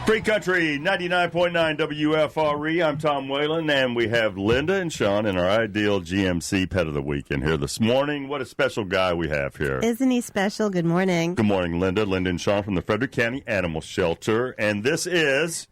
Free Country 99.9 WFRE. I'm Tom Whalen, and we have Linda and Sean in our ideal GMC Pet of the Weekend here this morning. What a special guy we have here. Isn't he special? Good morning. Good morning, Linda. Linda and Sean from the Frederick County Animal Shelter. And this is...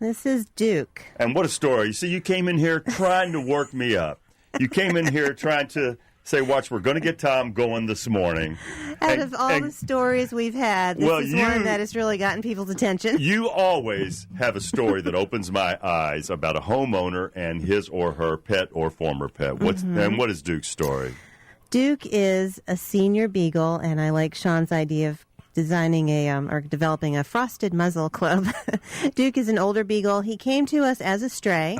Duke. And what a story. You see, you came in here trying to work me up. You came in here trying to say, watch, we're going to get Tom going this morning. Out of all the stories we've had, this is one that has really gotten people's attention. You always have a story that opens my eyes about a homeowner and his or her pet or former pet. And what is Duke's story? Duke is a senior beagle, and I like Sean's idea of designing or developing a frosted muzzle club. Duke is an older beagle. He came to us as a stray.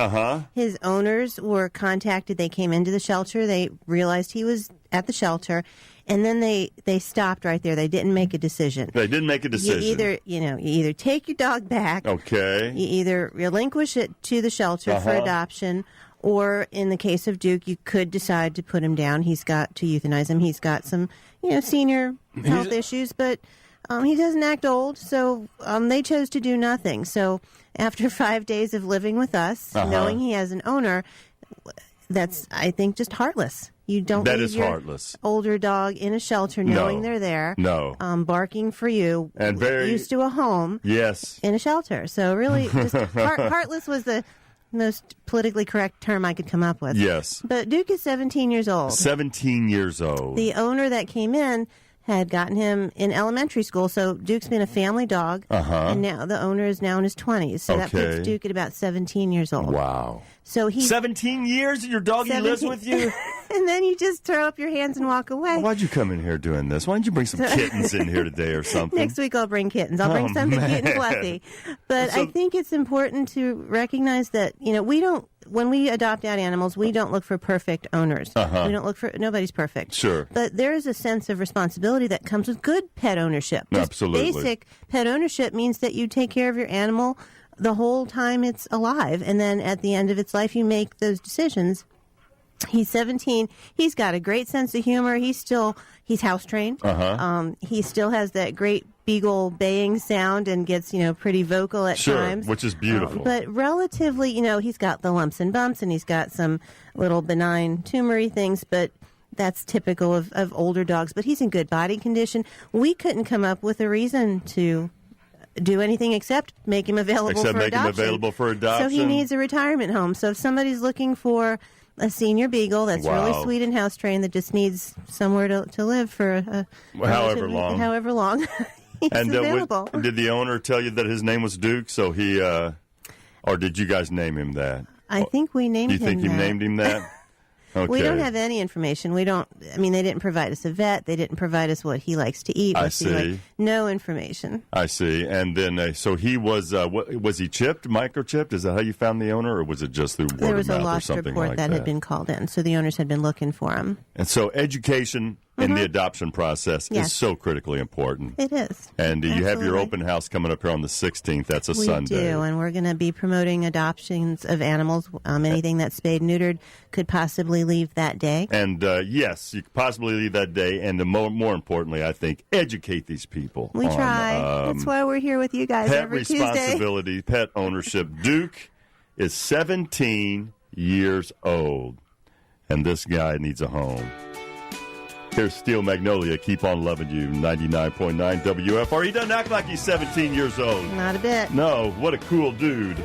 His owners were contacted. They came into the shelter. They realized he was at the shelter, and then they stopped right there. They didn't make a decision. They didn't make a decision. You either take your dog back. Okay. You either relinquish it to the shelter for adoption, or in the case of Duke, you could decide to put him down. He's got to euthanize him. He's got some, senior health issues, but he doesn't act old, so they chose to do nothing. So after 5 days of living with us, knowing he has an owner, that's, I think, just heartless. You don't leave your older dog in a shelter knowing they're there, barking for you, and very used to a home in a shelter. So really, just heartless was the most politically correct term I could come up with. Yes. But Duke is 17 years old. 17 years old. The owner that came in had gotten him in elementary school, so Duke's been a family dog, and now the owner is now in his 20s, so that puts Duke at about 17 years old. Wow. So he's 17 years your doggy lives with you? And then you just throw up your hands and walk away. Why'd you come in here doing this? Why don't you bring some kittens in here today or something? Next week I'll bring kittens. I'll bring something cute and fluffy. But I think it's important to recognize that, when we adopt out animals, we don't look for perfect owners. We don't look for, nobody's perfect. Sure. But there is a sense of responsibility that comes with good pet ownership. Absolutely. Basic pet ownership means that you take care of your animal the whole time it's alive, and then at the end of its life you make those decisions. He's 17. He's got a great sense of humor. He's house trained. He still has that great beagle baying sound and gets, pretty vocal at times. Which is beautiful. But relatively, he's got the lumps and bumps, and he's got some little benign tumory things, but that's typical of older dogs. But he's in good body condition. We couldn't come up with a reason to do anything except make him available for adoption. So he needs a retirement home. So if somebody's looking for a senior beagle that's really sweet and house trained that just needs somewhere to live for however long, he's available. Did the owner tell you that his name was Duke? So he, or did you guys name him that? I think we named him that. Do you think you named him that? Okay. We don't have any information. They didn't provide us a vet. They didn't provide us what he likes to eat. I see. No information. I see. And then, so he was he chipped, microchipped? Is that how you found the owner, or was it just through word of mouth or something like that? There was a lost report that had been called in, so the owners had been looking for him. And so education in the adoption process is so critically important. It is. And you have your open house coming up here on the 16th. That's a Sunday. We do, and we're going to be promoting adoptions of animals. Anything that's spayed, neutered could possibly leave that day. And yes, you could possibly leave that day. And more importantly, I think, educate these people. We try. That's why we're here with you guys every Tuesday. Pet responsibility, pet ownership. Duke is 17 years old, and this guy needs a home. Here's Steel Magnolia. Keep on loving you. 99.9 WFRE. He doesn't act like he's 17 years old. Not a bit. No, what a cool dude.